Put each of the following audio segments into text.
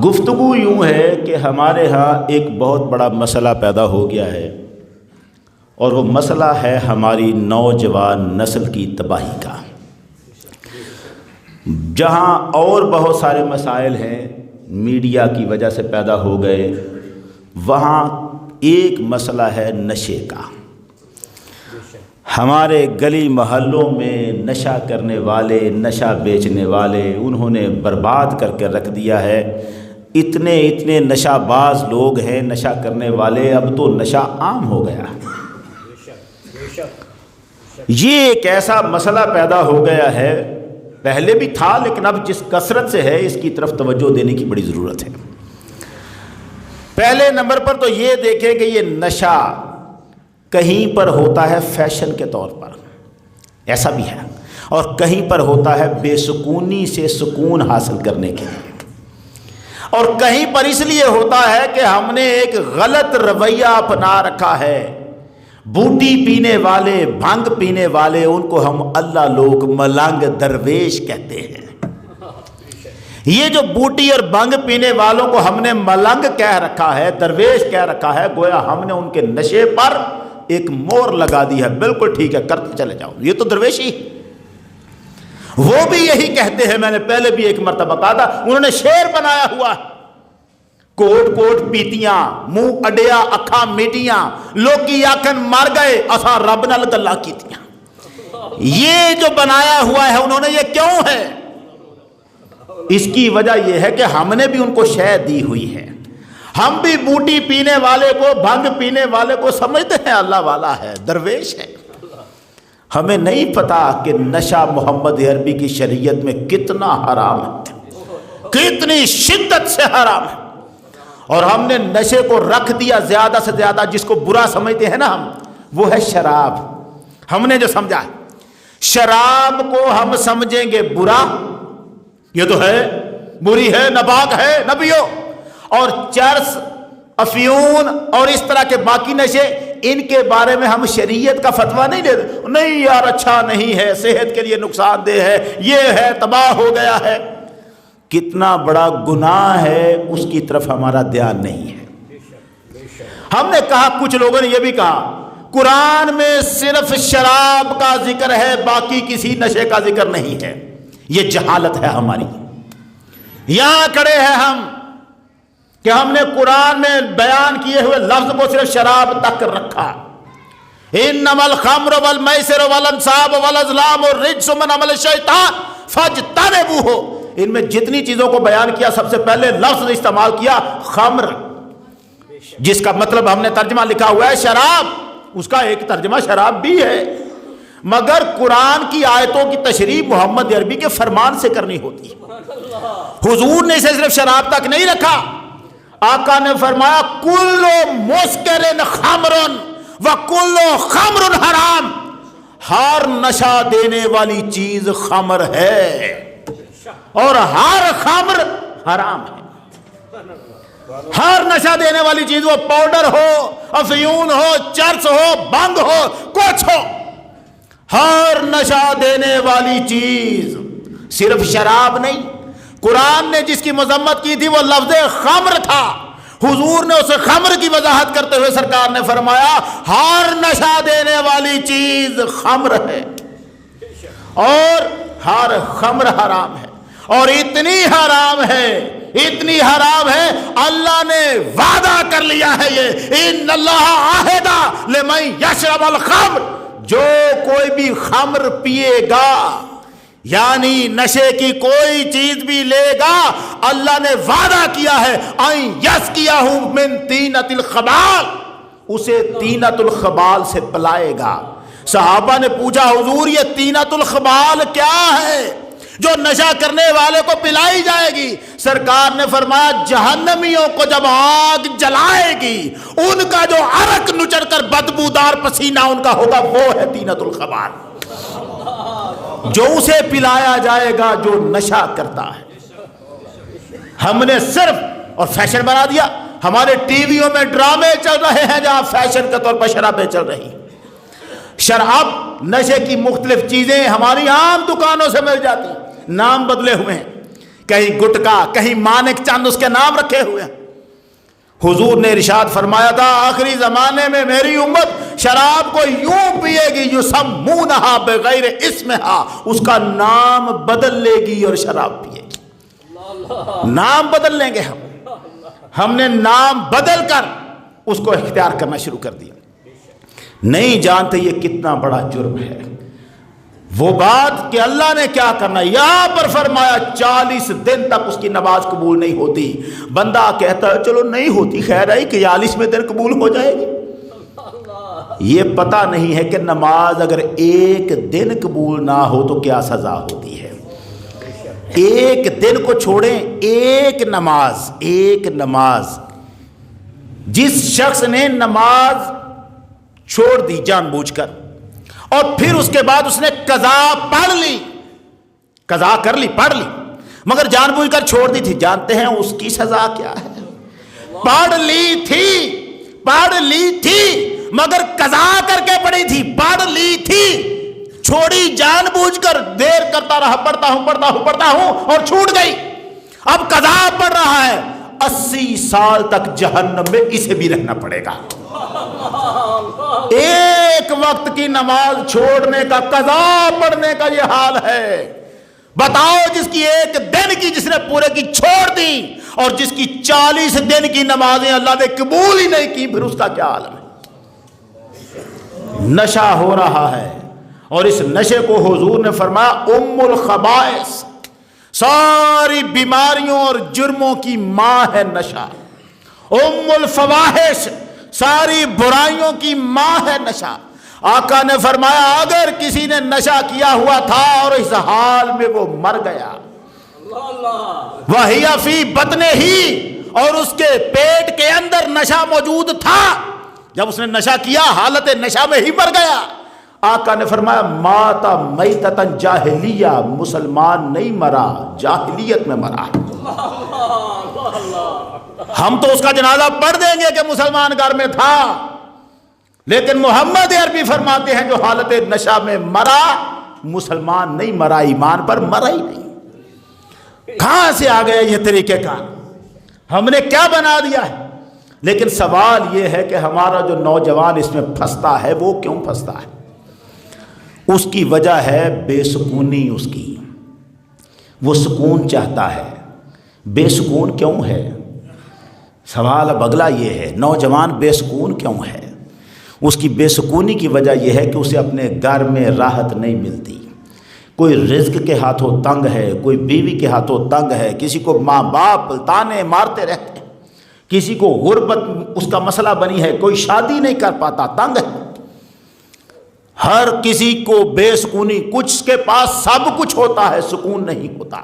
گفتگو یوں ہے کہ ہمارے ہاں ایک بہت بڑا مسئلہ پیدا ہو گیا ہے، اور وہ مسئلہ ہے ہماری نوجوان نسل کی تباہی کا۔ جہاں اور بہت سارے مسائل ہیں میڈیا کی وجہ سے پیدا ہو گئے، وہاں ایک مسئلہ ہے نشے کا۔ ہمارے گلی محلوں میں نشہ کرنے والے، نشہ بیچنے والے انہوں نے برباد کر کے رکھ دیا ہے۔ اتنے نشہ باز لوگ ہیں، نشہ کرنے والے، اب تو نشہ عام ہو گیا۔ یہ ایک ایسا مسئلہ پیدا ہو گیا ہے، پہلے بھی تھا لیکن اب جس کثرت سے ہے اس کی طرف توجہ دینے کی بڑی ضرورت ہے۔ پہلے نمبر پر تو یہ دیکھیں کہ یہ نشہ کہیں پر ہوتا ہے فیشن کے طور پر، ایسا بھی ہے، اور کہیں پر ہوتا ہے بے سکونی سے سکون حاصل کرنے کے لیے، اور کہیں پر اس لیے ہوتا ہے کہ ہم نے ایک غلط رویہ اپنا رکھا ہے۔ بوٹی پینے والے، بھنگ پینے والے، ان کو ہم اللہ لوگ ملنگ درویش کہتے ہیں۔ یہ جو بوٹی اور بھنگ پینے والوں کو ہم نے ملنگ کہہ رکھا ہے، درویش کہہ رکھا ہے، گویا ہم نے ان کے نشے پر ایک مور لگا دی ہے۔ بالکل ٹھیک ہے، کرتے چلے جاؤ، یہ تو درویشی۔ وہ بھی یہی کہتے ہیں، میں نے پہلے بھی ایک مرتبہ کہا تھا، انہوں نے شعر بنایا ہوا ہے، کوٹ کوٹ پیتیاں، منہ اڈیا اکھاں میٹیاں، لوکی آکھن مر گئے اساں رب نال گلاں کیتیاں۔ یہ جو بنایا ہوا ہے انہوں نے، یہ کیوں ہے؟ اس کی وجہ یہ ہے کہ ہم نے بھی ان کو شے دی ہوئی ہے۔ ہم بھی بوٹی پینے والے کو، بھنگ پینے والے کو سمجھتے ہیں اللہ والا ہے، درویش ہے۔ ہمیں نہیں پتا کہ نشہ محمد عربی کی شریعت میں کتنا حرام ہے، کتنی شدت سے حرام ہے، اور ہم نے نشے کو رکھ دیا زیادہ سے زیادہ، جس کو برا سمجھتے ہیں نا ہم، وہ ہے شراب۔ ہم نے جو سمجھا ہے شراب کو ہم سمجھیں گے برا، یہ تو ہے بری ہے، ناپاک ہے، نہ پیو۔ اور چرس، افیون اور اس طرح کے باقی نشے، ان کے بارے میں ہم شریعت کا فتویٰ نہیں دیتے، نہیں یار اچھا نہیں ہے، صحت کے لیے نقصان دہ ہے، یہ ہے، تباہ ہو گیا ہے۔ کتنا بڑا گناہ ہے، اس کی طرف ہمارا دھیان نہیں ہے۔ ہم نے کہا، کچھ لوگوں نے یہ بھی کہا، قرآن میں صرف شراب کا ذکر ہے، باقی کسی نشے کا ذکر نہیں ہے۔ یہ جہالت ہے ہماری۔ یہاں کھڑے ہیں ہم کہ ہم نے قرآن میں بیان کیے ہوئے لفظ کو صرف شراب تک رکھا۔ انما الخمر والمیسر والانصاب والازلام رجس من عمل الشیطان فاجتنبوہ۔ ان میں جتنی چیزوں کو بیان کیا، سب سے پہلے لفظ استعمال کیا خمر، جس کا مطلب ہم نے ترجمہ لکھا ہوا ہے شراب، اس کا ایک ترجمہ شراب بھی ہے، مگر قرآن کی آیتوں کی تشریح محمد عربی کے فرمان سے کرنی ہوتی ہے۔ حضور نے اسے صرف شراب تک نہیں رکھا، آقا نے فرمایا کل مسکر خمر وکل خمر حرام، ہر نشہ دینے والی چیز خمر ہے اور ہر خمر حرام ہے۔ ہر نشہ دینے والی چیز، وہ پاؤڈر ہو، افیون ہو، چرس ہو، بھنگ ہو، کچھ ہو، ہر نشہ دینے والی چیز، صرف شراب نہیں۔ قرآن نے جس کی مذمت کی تھی وہ لفظ خمر تھا، حضور نے اسے خمر کی وضاحت کرتے ہوئے سرکار نے فرمایا ہر نشہ دینے والی چیز خمر ہے اور ہر خمر حرام ہے، اور اتنی حرام ہے، اتنی حرام ہے، اللہ نے وعدہ کر لیا ہے، یہ ان اللہ عہد لمن یشرب الخمر، جو کوئی بھی خمر پیے گا، یعنی نشے کی کوئی چیز بھی لے گا، اللہ نے وعدہ کیا ہے ان یسقیہ من طینۃ الخبال، اسے طینۃ الخبال سے پلائے گا۔ صحابہ نے پوچھا حضور یہ طینۃ الخبال کیا ہے جو نشہ کرنے والے کو پلائی جائے گی؟ سرکار نے فرمایا جہنمیوں کو جب آگ جلائے گی، ان کا جو عرق نچڑ کر بدبودار پسینہ ان کا ہوگا، وہ ہے طینۃ الخبال، جو اسے پلایا جائے گا جو نشہ کرتا ہے۔ ہم نے صرف اور فیشن بنا دیا، ہمارے ٹی ویوں میں ڈرامے چل رہے ہیں جہاں فیشن کے طور پر شرابیں چل رہی ہیں۔ شراب، نشے کی مختلف چیزیں ہماری عام دکانوں سے مل جاتی ہیں، نام بدلے ہوئے ہیں۔ کہیں گٹکا، کہیں مانک چند اس کے نام رکھے ہوئے ہیں۔ حضور نے ارشاد فرمایا تھا آخری زمانے میں میری امت شراب کو یوں پیے گی یسمونہا بغیر اسمہا، اس کا نام بدل لے گی اور شراب پیے گی۔ نام بدل لیں گے ہم نے نام بدل کر اس کو اختیار کرنا شروع کر دیا۔ نہیں جانتے یہ کتنا بڑا جرم ہے۔ وہ بات کہ اللہ نے کیا کرنا، یہاں پر فرمایا 40 دن تک اس کی نماز قبول نہیں ہوتی۔ بندہ کہتا ہے چلو نہیں ہوتی خیر ہے، 41ویں دن قبول ہو جائے گی۔ یہ پتہ نہیں ہے کہ نماز اگر ایک دن قبول نہ ہو تو کیا سزا ہوتی ہے۔ ایک دن کو چھوڑیں، ایک نماز جس شخص نے نماز چھوڑ دی جان بوجھ کر اور پھر اس کے بعد اس نے قضا پڑھ لی، قضا کر لی، پڑھ لی، مگر جان بوجھ کر چھوڑ دی تھی، جانتے ہیں اس کی سزا کیا ہے؟ پڑھ لی تھی مگر قضا کر کے پڑھی تھی، پڑھ لی تھی، چھوڑی جان بوجھ کر، دیر کرتا رہا، پڑھتا ہوں اور چھوٹ گئی، اب قضا پڑھ رہا ہے، 80 سال تک جہنم میں اسے بھی رہنا پڑے گا۔ ایک وقت کی نماز چھوڑنے کا، قضا پڑھنے کا یہ حال ہے۔ بتاؤ جس کی ایک دن کی جس نے پورے کی چھوڑ دی اور جس کی 40 دن کی نمازیں اللہ نے قبول ہی نہیں کی، پھر اس کا کیا عالم ہے؟ نشہ ہو رہا ہے اور اس نشے کو حضور نے فرمایا ام الخبائث، ساری بیماریوں اور جرموں کی ماں ہے نشہ۔ ام الفواحش، ساری برائیوں کی ماں ہے نشہ۔ آقا نے فرمایا اگر کسی نے نشہ کیا ہوا تھا اور اس حال میں وہ مر گیا، وَهِيَ فِي بَطْنِهِ، اور اس کے پیٹ کے اندر نشہ موجود تھا، جب اس نے نشہ کیا حالت نشہ میں ہی مر گیا، آقا نے فرمایا مَاتَ مَيْتَةً جاہلیہ، مسلمان نہیں مرا، جاہلیت میں مرا۔ ہم تو اس کا جنازہ پڑھ دیں گے کہ مسلمان گھر میں تھا، لیکن محمد عربی فرماتے ہیں جو حالت نشہ میں مرا مسلمان نہیں مرا، ایمان پر مرا ہی نہیں۔ کہاں سے آ گیا یہ طریقہ کار؟ ہم نے کیا بنا دیا ہے؟ لیکن سوال یہ ہے کہ ہمارا جو نوجوان اس میں پھنستا ہے وہ کیوں پھنستا ہے؟ اس کی وجہ ہے بے سکونی اس کی، وہ سکون چاہتا ہے۔ بے سکون کیوں ہے؟ سوال اب اگلا یہ ہے، نوجوان بے سکون کیوں ہے؟ اس کی بے سکونی کی وجہ یہ ہے کہ اسے اپنے گھر میں راحت نہیں ملتی، کوئی رزق کے ہاتھوں تنگ ہے، کوئی بیوی کے ہاتھوں تنگ ہے، کسی کو ماں باپ تانے مارتے رہتے ہیں، کسی کو غربت اس کا مسئلہ بنی ہے، کوئی شادی نہیں کر پاتا، تنگ ہے۔ ہر کسی کو بے سکونی، کچھ کے پاس سب کچھ ہوتا ہے، سکون نہیں ہوتا۔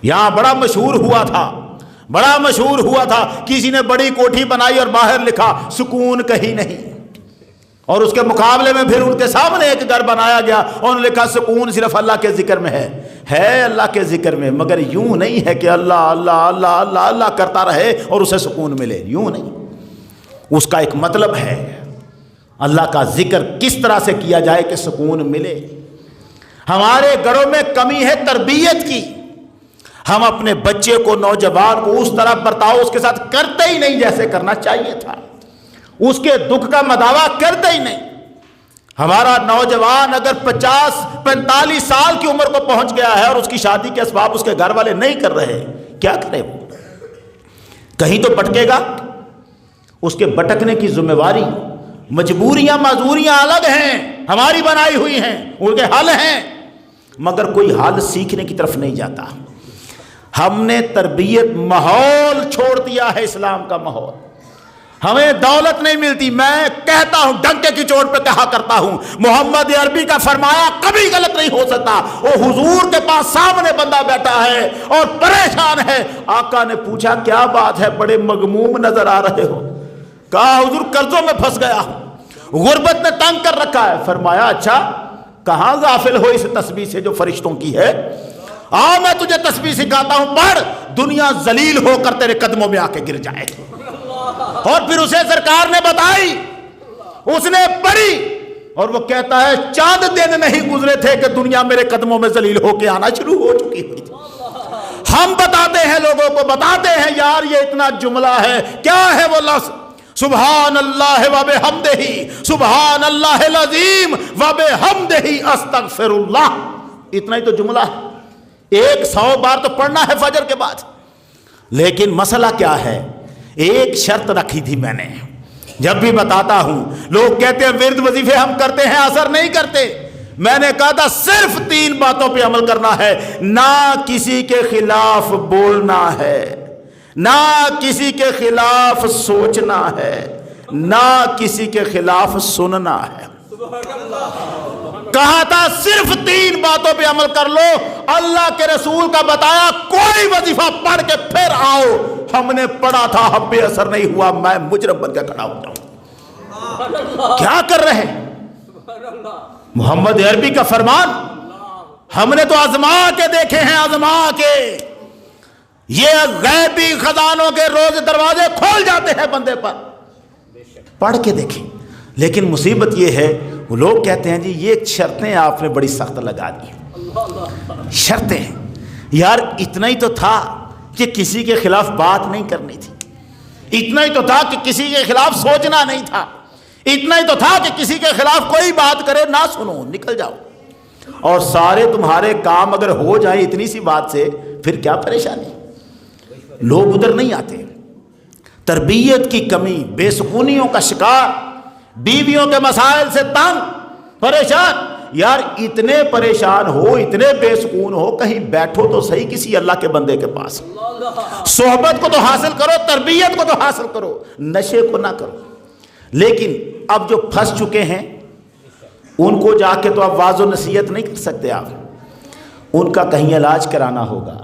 یہاں بڑا مشہور ہوا تھا، کسی نے بڑی کوٹھی بنائی اور باہر لکھا سکون کہیں نہیں، اور اس کے مقابلے میں پھر ان کے سامنے ایک گھر بنایا گیا اور انہوں نے لکھا سکون صرف اللہ کے ذکر میں ہے اللہ کے ذکر میں، مگر یوں نہیں ہے کہ اللہ اللہ اللہ اللہ اللہ کرتا رہے اور اسے سکون ملے، یوں نہیں۔ اس کا ایک مطلب ہے، اللہ کا ذکر کس طرح سے کیا جائے کہ سکون ملے۔ ہمارے گھروں میں کمی ہے تربیت کی، ہم اپنے بچے کو، نوجوان کو اس طرح برتاؤ اس کے ساتھ کرتے ہی نہیں جیسے کرنا چاہیے تھا، اس کے دکھ کا مداوا کرتے ہی نہیں۔ ہمارا نوجوان اگر 50-45 سال کی عمر کو پہنچ گیا ہے اور اس کی شادی کے اسباب اس کے گھر والے نہیں کر رہے، کیا کرے وہ؟ کہیں تو بھٹکے گا۔ اس کے بھٹکنے کی ذمہ داری، مجبوریاں معذوریاں الگ ہیں، ہماری بنائی ہوئی ہیں، ان کے حل ہیں، مگر کوئی حل سیکھنے کی طرف نہیں جاتا۔ ہم نے تربیت ماحول چھوڑ دیا ہے، اسلام کا ماحول۔ ہمیں دولت نہیں ملتی، میں کہتا ہوں ڈنکے کی چوٹ پہ کہا کرتا ہوں، محمد عربی کا فرمایا کبھی غلط نہیں ہو سکتا۔ وہ حضور کے پاس سامنے بندہ بیٹھا ہے اور پریشان ہے، آقا نے پوچھا کیا بات ہے، بڑے مغموم نظر آ رہے ہو؟ کہا حضور قرضوں میں پھنس گیا ہوں، غربت نے تنگ کر رکھا ہے۔ فرمایا اچھا کہاں غافل ہو اس تسبیح سے جو فرشتوں کی ہے؟ میں تجھے تسبیح سکھاتا ہوں، پڑھ، دنیا ذلیل ہو کر تیرے قدموں میں آ کے گر جائے۔ اور پھر اسے سرکار نے بتائی، اس نے پڑھی، اور وہ کہتا ہے چاند دن نہیں گزرے تھے کہ دنیا میرے قدموں میں ذلیل ہو کے آنا شروع ہو چکی ہوئی تھی۔ ہم بتاتے ہیں لوگوں کو، بتاتے ہیں یار یہ اتنا جملہ ہے، کیا ہے وہ لفظ؟ سبحان اللہ و بحمدہ، سبحان اللہ العظیم و بحمدہ استغفر اللہ، اتنا ہی تو جملہ ہے، 100 بار تو پڑھنا ہے فجر کے بعد۔ لیکن مسئلہ کیا ہے؟ ایک شرط رکھی تھی میں نے، جب بھی بتاتا ہوں لوگ کہتے ہیں ورد وظیفے ہم کرتے ہیں اثر نہیں کرتے، میں نے کہا تھا صرف 3 باتوں پہ عمل کرنا ہے، نہ کسی کے خلاف بولنا ہے، نہ کسی کے خلاف سوچنا ہے، نہ کسی کے خلاف سننا ہے۔ کہا تھا صرف 3 باتوں پہ عمل کر لو، اللہ کے رسول کا بتایا کوئی وظیفہ پڑھ کے پھر آؤ، ہم نے پڑھا تھا ہم بے اثر نہیں ہوا، میں مجرم بن کے کھڑا ہو جاؤں۔ کیا کر رہے ہیں؟ محمد عربی کا فرمان ہم نے تو آزما کے دیکھے ہیں، آزما کے، یہ غیبی خزانوں کے روز دروازے کھول جاتے ہیں بندے پر، پڑھ کے دیکھیں۔ لیکن مصیبت یہ ہے وہ لوگ کہتے ہیں جی یہ شرطیں آپ نے بڑی سخت لگا دی۔ شرطیں یار اتنا ہی تو تھا کہ کسی کے خلاف بات نہیں کرنی تھی، اتنا ہی تو تھا کہ کسی کے خلاف سوچنا نہیں تھا، اتنا ہی تو تھا کہ کسی کے خلاف کوئی بات کرے نہ سنو، نکل جاؤ۔ اور سارے تمہارے کام اگر ہو جائیں اتنی سی بات سے، پھر کیا پریشانی؟ لوگ ادھر نہیں آتے، تربیت کی کمی، بے سکونیوں کا شکار، بیویوں کے مسائل سے تنگ پریشان۔ یار اتنے پریشان ہو، اتنے بے سکون ہو، کہیں بیٹھو تو صحیح کسی اللہ کے بندے کے پاس، صحبت کو تو حاصل کرو، تربیت کو تو حاصل کرو، نشے کو نہ کرو۔ لیکن اب جو پھنس چکے ہیں ان کو جا کے تو اب واضح و نصیحت نہیں کر سکتے آپ، ان کا کہیں علاج کرانا ہوگا،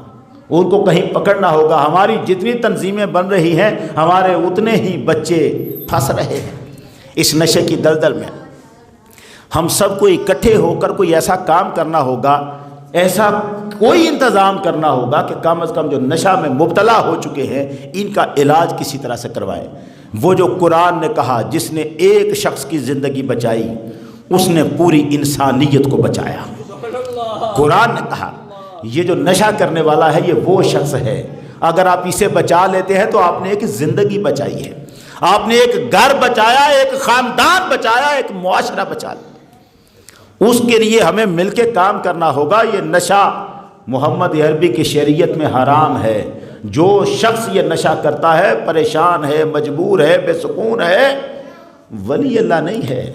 ان کو کہیں پکڑنا ہوگا۔ ہماری جتنی تنظیمیں بن رہی ہیں ہمارے اتنے ہی بچے پھنس رہے ہیں اس نشے کی دلدل میں۔ ہم سب کو اکٹھے ہو کر کوئی ایسا کام کرنا ہوگا، ایسا کوئی انتظام کرنا ہوگا کہ کم از کم جو نشہ میں مبتلا ہو چکے ہیں ان کا علاج کسی طرح سے کروائے۔ وہ جو قرآن نے کہا جس نے ایک شخص کی زندگی بچائی اس نے پوری انسانیت کو بچایا۔ قرآن نے کہا یہ جو نشہ کرنے والا ہے یہ وہ شخص ہے، اگر آپ اسے بچا لیتے ہیں تو آپ نے ایک زندگی بچائی ہے، آپ نے ایک گھر بچایا، ایک خاندان بچایا، ایک معاشرہ بچا لیا۔ اس کے لیے ہمیں مل کے کام کرنا ہوگا۔ یہ نشہ محمد عربی کی شریعت میں حرام ہے۔ جو شخص یہ نشہ کرتا ہے پریشان ہے، مجبور ہے، بے سکون ہے، ولی اللہ نہیں ہے،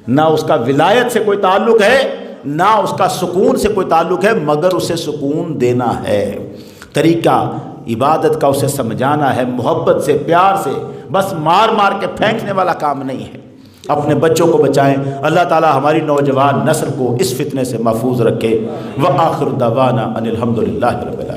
نہ اس کا ولایت سے کوئی تعلق ہے، نہ اس کا سکون سے کوئی تعلق ہے، مگر اسے سکون دینا ہے۔ طریقہ عبادت کا اسے سمجھانا ہے، محبت سے، پیار سے، بس مار مار کے پھینکنے والا کام نہیں ہے۔ اپنے بچوں کو بچائیں، اللہ تعالی ہماری نوجوان نسل کو اس فتنے سے محفوظ رکھے۔ وآخر دعوانا ان الحمد للہ رب العالمین۔